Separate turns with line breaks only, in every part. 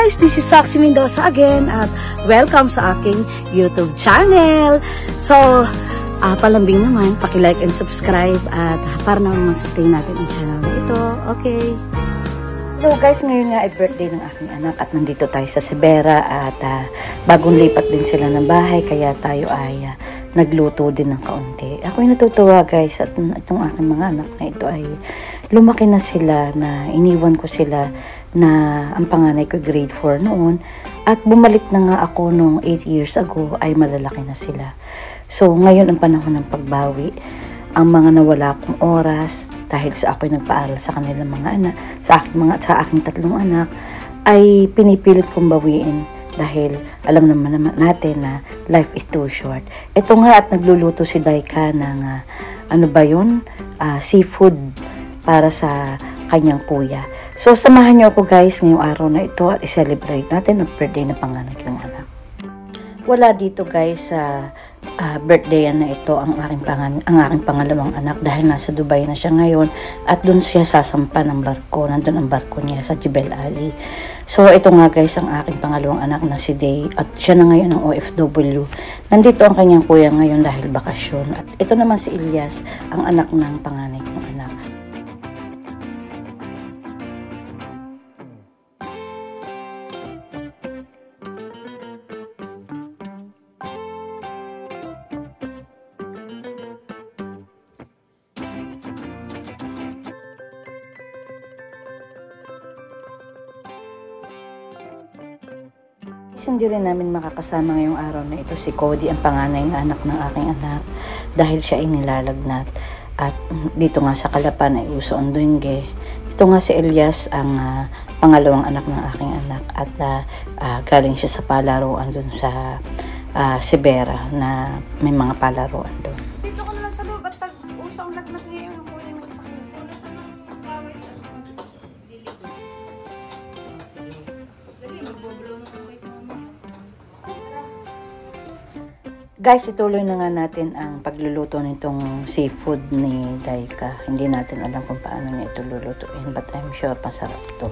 guys! This is Soxy Mendoza again at welcome sa aking YouTube channel. So, palambing naman, paki-like and subscribe at para naman ma-sustain natin ang channel na ito. Okay. So guys, ngayon nga ay birthday ng aking anak at nandito tayo sa Sibera at bagong lipat din sila ng bahay kaya tayo ay nagluto din ng kaunti. Ako'y natutuwa guys at itong aking mga anak na ito ay lumaki na sila na iniwan ko sila na ang panganay ko grade 4 noon at bumalik na nga ako nung 8 years ago ay malalaki na sila. So ngayon ang panahon ng pagbawi, ang mga nawala kong oras dahil sa ako'y nagpaaral sa kanilang mga anak, sa aking tatlong anak ay pinipilit kong bawiin dahil alam naman natin na life is too short. Ito nga at nagluluto si Daika ng seafood para sa kanyang kuya. So, samahan niyo ako guys ngayong araw na ito at i-celebrate natin ang birthday na panganak yung anak. Wala dito guys sa birthday na ito ang aking pangalawang anak dahil nasa Dubai na siya ngayon at doon siya sasampa ng barko. Nandun ang barko niya sa Jebel Ali. So, ito nga guys ang aking pangalawang anak na si Day at siya na ngayon ang OFW. Nandito ang kanyang kuya ngayon dahil bakasyon. At ito naman si Ilyas, ang anak ng panganay kong anak. Hindi rin namin makakasama ngayong araw na ito si Cody, ang panganay na anak ng aking anak dahil siya ay nilalagnat at dito nga sa Calapan ay uso ang dengue. Ito nga si Elias ang pangalawang anak ng aking anak at galing siya sa palaruan dun sa Sibera na may mga palaruan dun.
Dito ko naman sa loob at usang lagnat ngayon ang kuya mo sa akin. Tulas na ng kaway sa dilig. Dali, magbobulo na ng weight namin.
Guys, ituloy na nga natin ang pagluluto nitong seafood ni Daika. Hindi natin alam kung paano niya ito lulutuin but I'm sure masarap ito.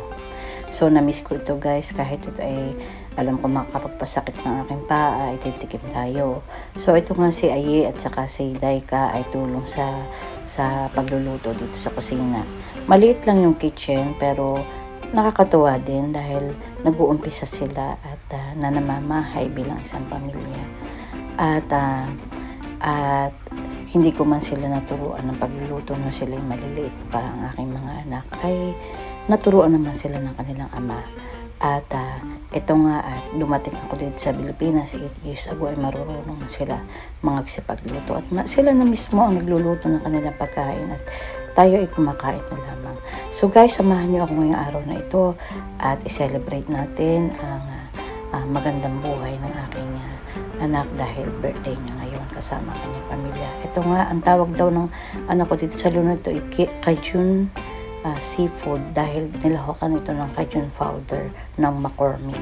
So, na-miss ko ito guys kahit ito ay alam ko makakapagpasakit ng aking paa, ititikim tayo. So, ito nga si Aye at saka si Daika ay tulong sa pagluluto dito sa kusina. Maliit lang yung kitchen pero nakakatuwa din dahil nag-uumpisa sila at nanamamahay bilang isang pamilya. At hindi ko man sila naturuan ng pagluluto nung sila maliliit pa ang aking mga anak ay naturuan naman sila ng kanilang ama. At ito nga at dumating ako dito sa Pilipinas 8 years ago ay marunong sila magsipagluto at sila na mismo ang nagluluto ng kanilang pagkain at tayo ay kumakain na lamang. So guys, samahan niyo ako ngayong araw na ito at i-celebrate natin ang magandang buhay ng aking anak dahil birthday niya ngayon kasama ang kanyang pamilya. Ito nga, ang tawag daw ng anak ko dito sa lunar ito ay Cajun seafood dahil nilahokan ito ng Cajun powder ng McCormick.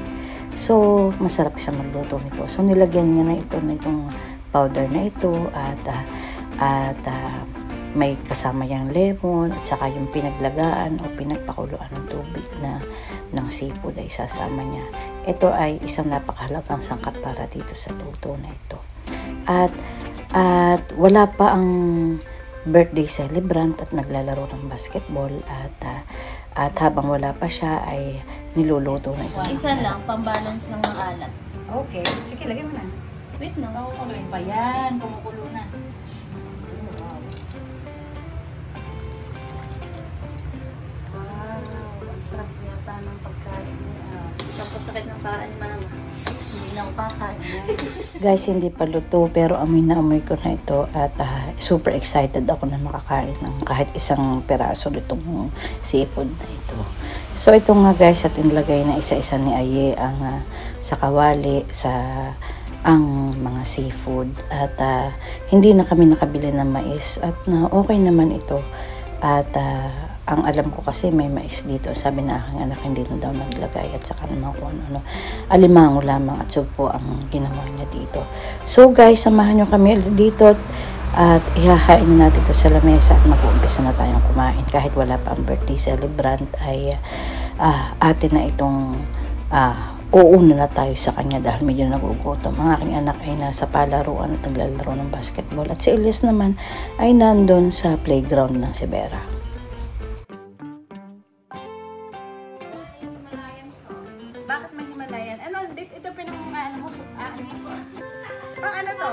So, masarap siya magluto nito. So, nilagyan niya na ito na itong powder na ito at may kasama yung lemon at saka yung pinaglagaan o pinagpakuluan ng tubig ng seafood ay sasama niya. Ito ay isang napakahalagang sangkap para dito sa luto na ito. At wala pa ang birthday celebrant at naglalaro ng basketball at habang wala pa siya ay niluluto na ito.
Isa lang, pambalance ng mga alat.
Okay. Sige, lagyan mo na.
Wait lang. Kukuluin pa yan. Kumukulo na.
Wow. Ang sarap yata ng pagkain niya.
Tapos sakit ng paa ni mama. Hindi na ako kakain.
Guys, hindi pa luto pero amoy na amoy ko na ito at super excited ako na makakain ng kahit isang peraso nitong seafood na ito. So ito nga guys at inilagay na isa-isa ni Aye ang sa kawali ang mga seafood at hindi na kami nakabili ng mais at okay naman ito at ang alam ko kasi may mais dito. Sabi na aking anak hindi na daw naglagay at saka naman kung ano. Alimango lamang at supo ang ginawa niya dito. So guys, samahan nyo kami dito at ihahain natin ito sa lamesa at mag-uumpisa na tayong kumain. Kahit wala pa ang birthday celebrant ay atin na itong uuna na tayo sa kanya dahil medyo nagugutom. Ang aking anak ay nasa palaruan at naglalaro ng basketball. At si Elias naman ay nandun sa playground ng si Vera.
Bakit may Himalayan? Ano, ito pinamumuhaan mo? Ano to?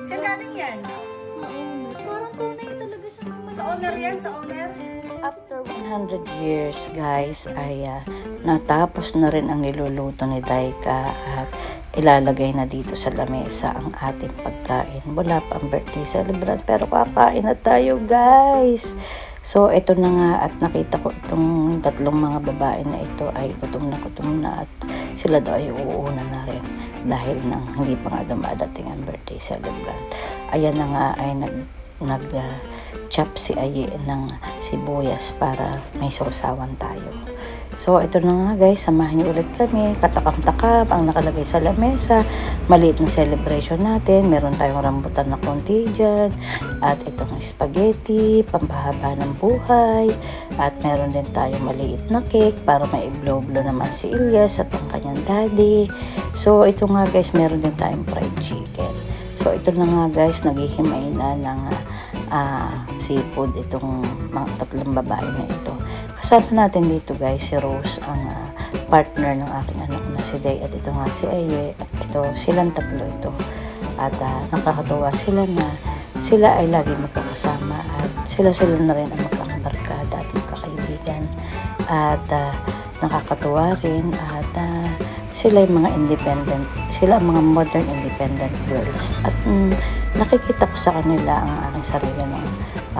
Saan galing yan?
Sa owner. Parang tunay talaga siya.
Sa owner yan? Sa owner?
After 100 years, guys, ay natapos na rin ang niluluto ni Daika at ilalagay na dito sa lamesa ang ating pagkain. Wala pa ang birthday celebrant pero kakain na tayo, guys. So, ito na nga at nakita ko itong tatlong mga babae na ito ay gutom na at sila daw ay uuuna na rin dahil nang hindi pa nga dumadating ang birthday celebrant. Ayan na nga ay nag-chop si Aye ng sibuyas para may sausawan tayo. So, ito na nga guys, samahan niyo ulit kami. Katakam-takam ang nakalagay sa lamesa. Maliit na celebration natin. Meron tayong rambutan na konti dyan. At itong spaghetti, pampahaba ng buhay. At meron din tayong maliit na cake para may i-blow-blow naman si Elias at ang kanyang daddy. So, ito nga guys, meron din tayong fried chicken. So, ito na nga guys, naghihimay na ng seafood itong mga tatlong babae na ito. Kasama natin dito guys si Rose, ang partner ng aking anak na si Day, at ito nga si Aye. Ito, silang tatlo ito. At nakakatuwa sila na sila ay lagi magkakasama at sila na rin ang magkakabarkada at magkakaibigan. At nakakatuwa rin at sila yung mga independent, sila ang mga modern independent girls. At nakikita ko sa kanila ang aking sarili ng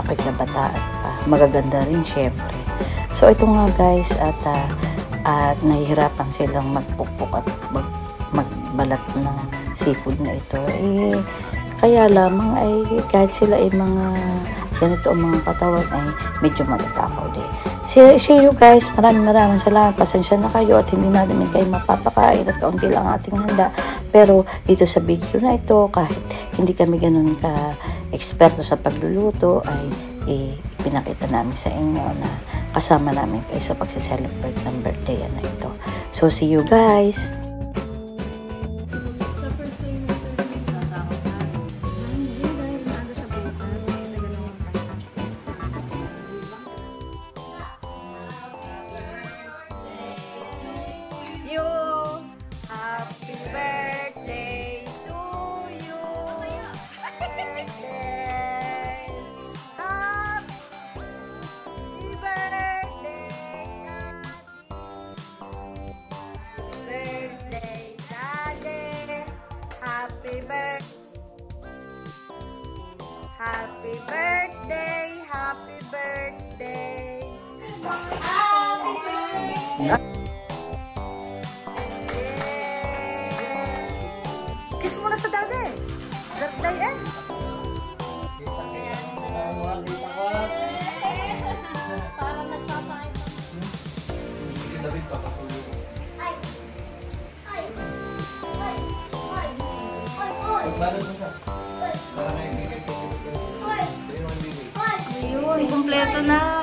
aking kabataan pa. Magaganda rin syempre. So ito nga guys at nahihirapan silang magpukpok at magbalat ng seafood na ito. Kaya lamang ay kahit sila ay mga ganito ang mga katawan ay medyo matatakaw din. See you guys, maraming salamat. Pasensya na kayo at hindi natin kayo mapapakain at kaunti lang ating handa. Pero dito sa video na ito, kahit hindi kami ganun ka-eksperto sa pagluluto, ay pinakita namin sa inyo na kasama namin kayo sa pagse-celebrate ng birthday na ito. So see you guys!
Happy birthday to you. Birthday. Happy birthday. Birthday, Daddy. Happy birthday. Happy birthday. Happy birthday. Happy birthday. Kiss muna sa daddy. Birthday eh.
Parang nagpapain.
Ayun, kumpleto na.